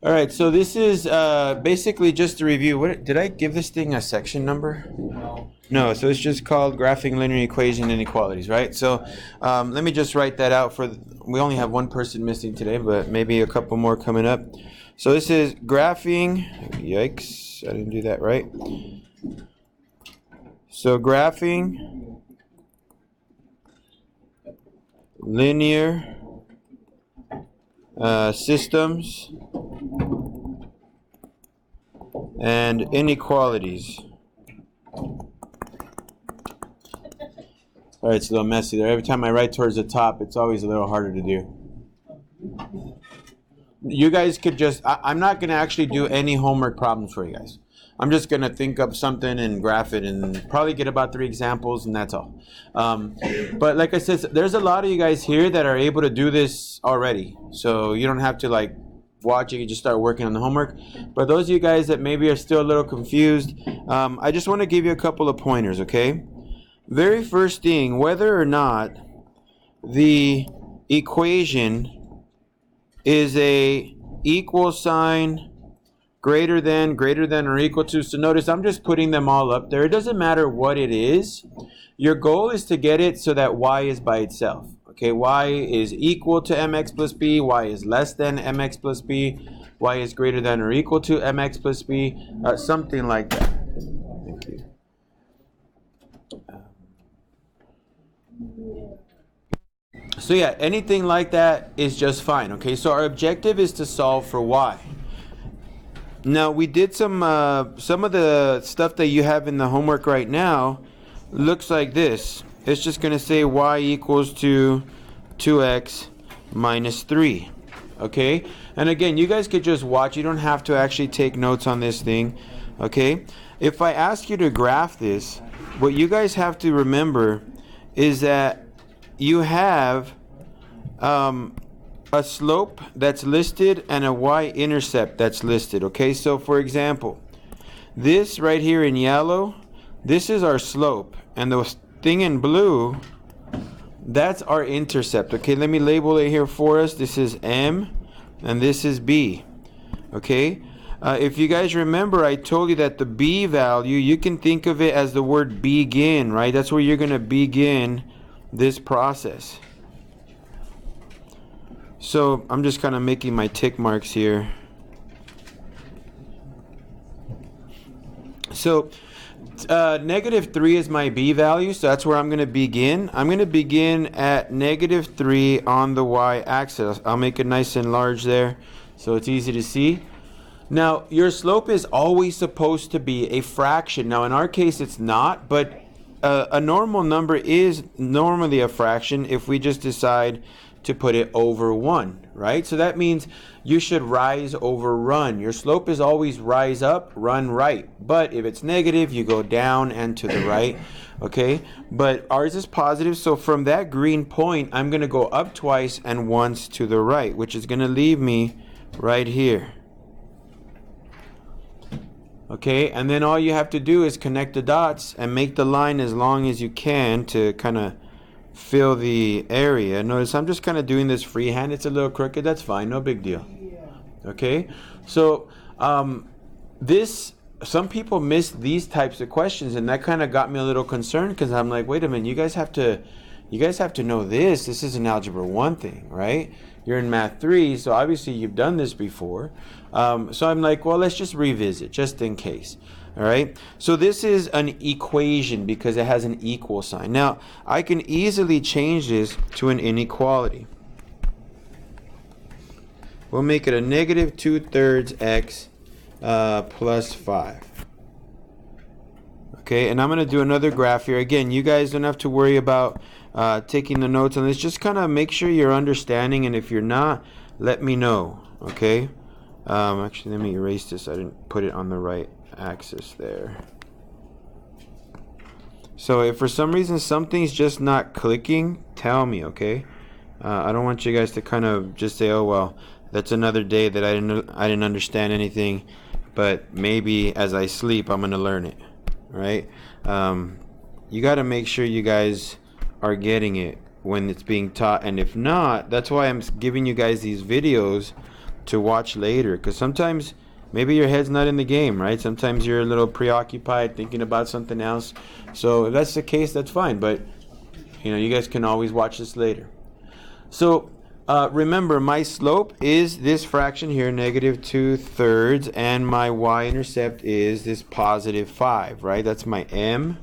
All right, so this is basically just a review. What did I give this thing a section number? No, so it's just called graphing linear equation inequalities, right? So let me just write that out for. We only have one person missing today, but maybe a couple more coming up. So this is graphing. Yikes! I didn't do that right. So graphing linear systems and inequalities. All right, it's a little messy there. Every time I write towards the top, it's always a little harder to do. You guys could just, I'm not going to actually do any homework problems for you guys. I'm just going to think up something and graph it and probably get about 3 examples, and that's all. But like I said, there's a lot of you guys here that are able to do this already. So you don't have to like watch it, you just start working on the homework. But those of you guys that maybe are still a little confused, I just want to give you a couple of pointers, okay? Very first thing, whether or not the equation is a equal sign, greater than, or equal to. So notice I'm just putting them all up there. It doesn't matter what it is. Your goal is to get it so that y is by itself. Okay, y is equal to mx plus b, y is less than mx plus b, y is greater than or equal to mx plus b, something like that. Thank you. So yeah, anything like that is just fine. Okay, so our objective is to solve for y. Now we did some of the stuff that you have in the homework right now looks like this. It's just going to say y equals to 2x minus 3. Okay, and again, you guys could just watch. You don't have to actually take notes on this thing. Okay, if I ask you to graph this, what you guys have to remember is that you have a slope that's listed and a y-intercept that's listed. Okay, so for example, this right here in yellow, this is our slope, and the thing in blue, that's our intercept. Okay, let me label it here for us. This is M and this is B. Okay, if you guys remember, I told you that the B value, you can think of it as the word begin, right? That's where you're going to begin this process. So I'm just kind of making my tick marks here. So -3 is my b value, so that's where I'm going to begin. I'm going to begin at -3 on the y-axis. I'll make it nice and large there so it's easy to see. Now, your slope is always supposed to be a fraction. Now, in our case, it's not, but a normal number is normally a fraction if we just decide to put it over 1, right? So that means you should rise over run. Your slope is always rise up, run right. But if it's negative, you go down and to the right, okay? But ours is positive, so from that green point, I'm going to go up twice and once to the right, which is going to leave me right here. Okay, and then all you have to do is connect the dots and make the line as long as you can to kind of fill the area. Notice I'm just kind of doing this freehand. It's a little crooked. That's fine. No big deal. Okay, so some people miss these types of questions, and that kind of got me a little concerned because I'm like, wait a minute, you guys have to know this. This is an algebra 1 thing, right? You're in math 3, so obviously you've done this before. So I'm like, well, let's just revisit just in case. All right, so this is an equation because it has an equal sign. Now, I can easily change this to an inequality. We'll make it a -2/3 x plus 5. Okay, and I'm going to do another graph here. Again, you guys don't have to worry about taking the notes on this. Just kind of make sure you're understanding, and if you're not, let me know. Okay, actually, let me erase this. I didn't put it on the right axis there. So if for some reason something's just not clicking, tell me, okay? I don't want you guys to kind of just say, oh well, that's another day that I didn't understand anything, but maybe as I sleep I'm gonna learn it, right? You got to make sure you guys are getting it when it's being taught, and if not, that's why I'm giving you guys these videos to watch later, because sometimes maybe your head's not in the game, right? Sometimes you're a little preoccupied thinking about something else. So if that's the case, that's fine, but you guys can always watch this later. So remember, my slope is this fraction here, negative 2/3, and my y-intercept is this positive 5, right? That's my m,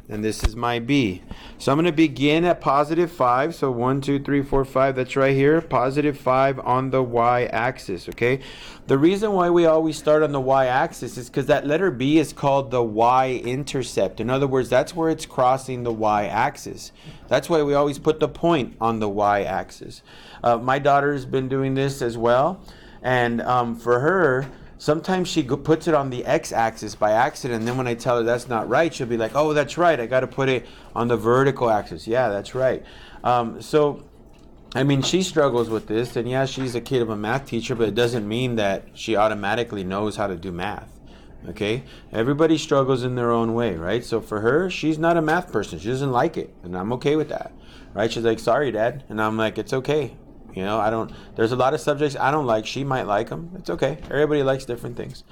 and this is my b. So I'm going to begin at positive 5. So 1, 2, 3, 4, 5. That's right here. Positive 5 on the y-axis, okay? The reason why we always start on the y-axis is because that letter b is called the y-intercept. In other words, that's where it's crossing the y-axis. That's why we always put the point on the y-axis. My daughter's been doing this as well. And for her, sometimes she puts it on the x-axis by accident, and then when I tell her that's not right, she'll be like, oh, that's right, I got to put it on the vertical axis. Yeah, that's right. So, I mean, she struggles with this, and yeah, she's a kid of a math teacher, but it doesn't mean that she automatically knows how to do math. Okay? Everybody struggles in their own way, right? So for her, she's not a math person. She doesn't like it, and I'm okay with that. Right? She's like, sorry, Dad. And I'm like, it's okay. There's a lot of subjects I don't like. She might like them. It's okay. Everybody likes different things.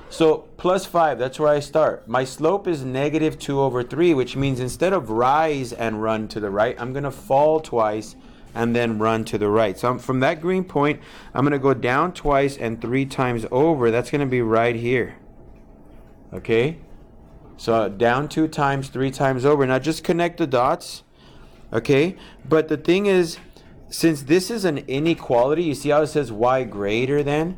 So plus 5, that's where I start. My slope is negative 2/3, which means instead of rise and run to the right, I'm going to fall twice and then run to the right. So from that green point, I'm going to go down twice and 3 times over. That's going to be right here. Okay? So down 2 times, 3 times over. Now just connect the dots. Okay? But the thing is, since this is an inequality, you see how it says y greater than?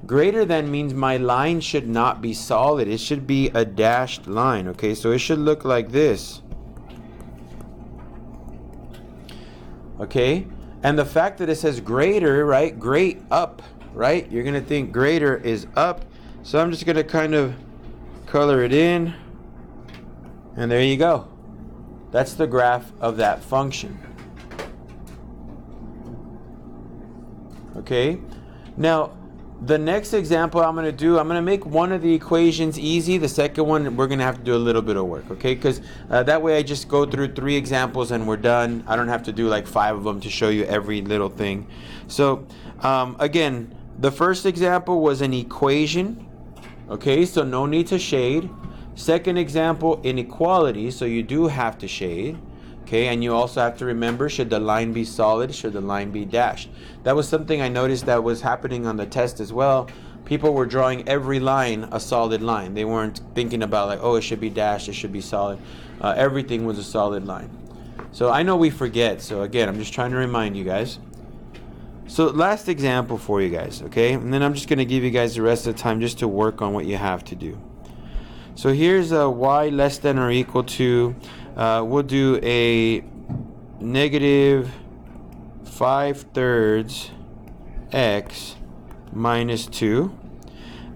Greater than means my line should not be solid. It should be a dashed line. Okay, so it should look like this. Okay, and the fact that it says greater, right? Great up, right? You're going to think greater is up. So I'm just going to kind of color it in. And there you go. That's the graph of that function. Okay, now the next example I'm going to make one of the equations easy. The second one, we're going to have to do a little bit of work, okay? Because that way I just go through 3 examples and we're done. I don't have to do like 5 of them to show you every little thing. So again, the first example was an equation, okay? So no need to shade. Second example, inequality, so you do have to shade. Okay, and you also have to remember, should the line be solid, should the line be dashed? That was something I noticed that was happening on the test as well. People were drawing every line a solid line. They weren't thinking about like, oh, it should be dashed, it should be solid. Everything was a solid line. So I know we forget, so again, I'm just trying to remind you guys. So last example for you guys, okay? And then I'm just going to give you guys the rest of the time just to work on what you have to do. So here's a y less than or equal to, we'll do a negative 5/3 x minus 2.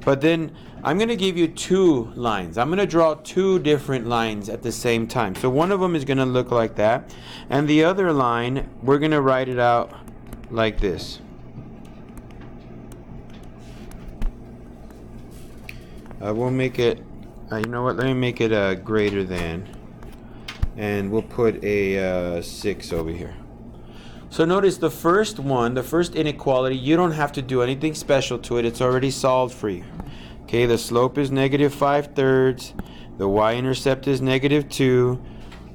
But then I'm going to give you 2 lines. I'm going to draw 2 different lines at the same time. So one of them is going to look like that. And the other line, we're going to write it out like this. We'll make it, you know what, let me make it greater than. And we'll put a 6 over here. So notice the first one, the first inequality, you don't have to do anything special to it. It's already solved for you. Okay, the slope is negative 5/3. The y-intercept is negative 2.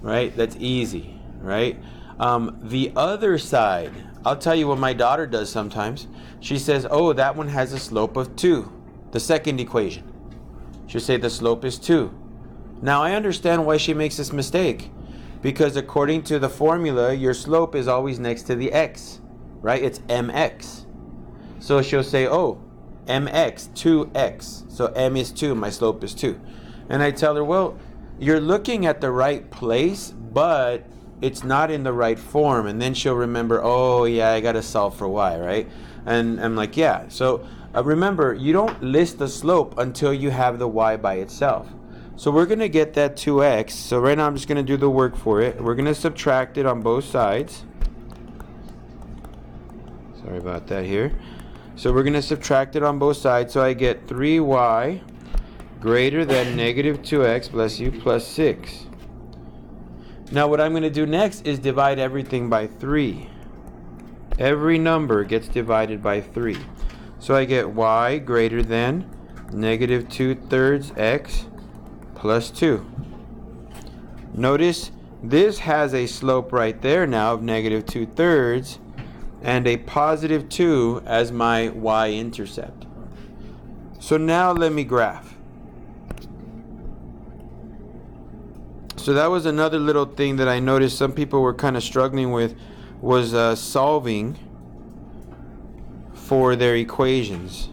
Right? That's easy. Right? The other side, I'll tell you what my daughter does sometimes. She says, oh, that one has a slope of 2. The second equation. She'll say the slope is 2. Now I understand why she makes this mistake. Because according to the formula, your slope is always next to the x. Right? It's mx. So she'll say, oh, mx, 2x. So m is 2, my slope is 2. And I tell her, well, you're looking at the right place, but it's not in the right form. And then she'll remember, oh yeah, I gotta solve for y, right? And I'm like, yeah. So remember, you don't list the slope until you have the y by itself. So we're gonna get that 2x. So right now I'm just gonna do the work for it. We're gonna subtract it on both sides. Sorry about that here. So we're gonna subtract it on both sides. So I get 3y greater than negative 2x, bless you, plus 6. Now what I'm going to do next is divide everything by 3. Every number gets divided by 3. So I get y greater than negative 2/3 x plus 2. Notice this has a slope right there now of negative 2/3 and a positive 2 as my y-intercept. So now let me graph. So that was another little thing that I noticed some people were kind of struggling with, was solving for their equations.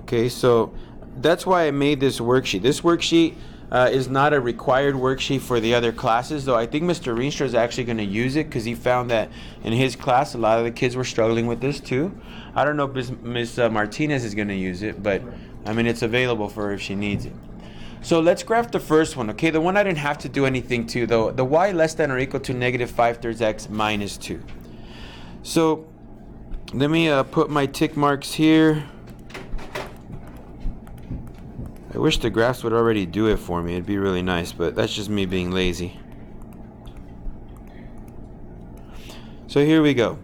Okay, so that's why I made this worksheet. This worksheet is not a required worksheet for the other classes, though I think Mr. Rienstra is actually going to use it because he found that in his class a lot of the kids were struggling with this too. I don't know if Ms. Martinez is going to use it, but I mean it's available for her if she needs it. So let's graph the first one, okay? The one I didn't have to do anything to, though. The y less than or equal to negative 5/3 x minus 2. So let me put my tick marks here. I wish the graphs would already do it for me. It'd be really nice, but that's just me being lazy. So here we go.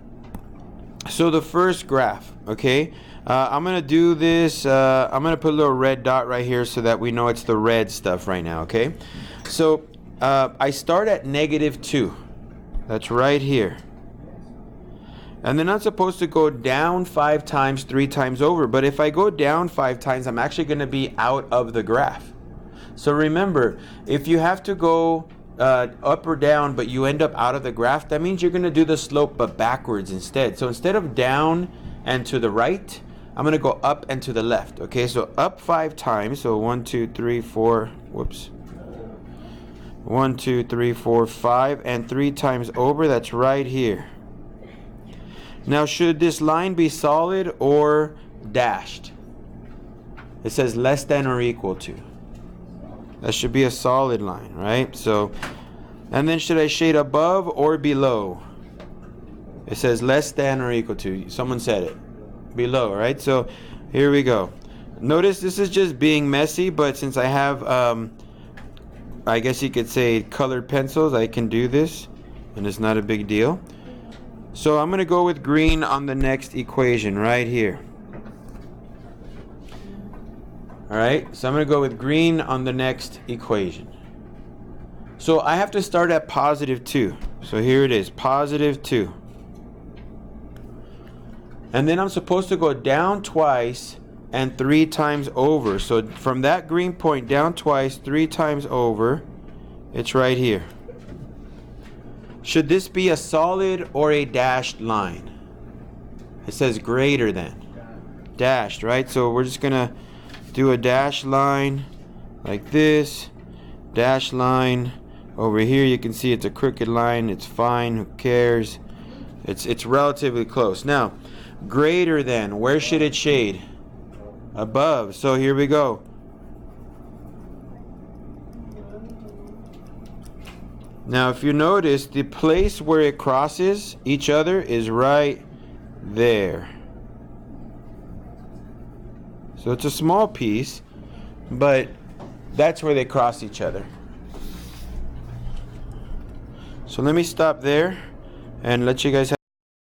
So the first graph, okay? I'm going to do this. I'm going to put a little red dot right here so that we know it's the red stuff right now, okay? So I start at negative 2. That's right here. And then I'm supposed to go down 5 times, 3 times over. But if I go down 5 times, I'm actually going to be out of the graph. So remember, if you have to go up or down, but you end up out of the graph, that means you're going to do the slope but backwards instead. So instead of down and to the right, I'm going to go up and to the left. Okay, so up 5 times. So 1, 2, 3, 4. Whoops. 1, 2, 3, 4, 5. And 3 times over. That's right here. Now, should this line be solid or dashed? It says less than or equal to. That should be a solid line, right? So, and then should I shade above or below? It says less than or equal to. Someone said it. Below, right? So here we go. Notice this is just being messy, but since I have I guess you could say colored pencils, I can do this and it's not a big deal. So I'm going to go with green on the next equation right here. Alright, so I'm going to go with green on the next equation. So I have to start at positive 2. So here it is, positive 2. And then I'm supposed to go down twice and 3 times over. So from that green point down twice, 3 times over, it's right here. Should this be a solid or a dashed line? It says greater than. Dashed, right? So we're just going to do a dashed line like this. Dashed line. Over here you can see it's a crooked line. It's fine. Who cares? It's relatively close. Now, greater than. Where should it shade? Above. So here we go. Now if you notice, the place where it crosses each other is right there. So it's a small piece, but that's where they cross each other. So let me stop there and let you guys have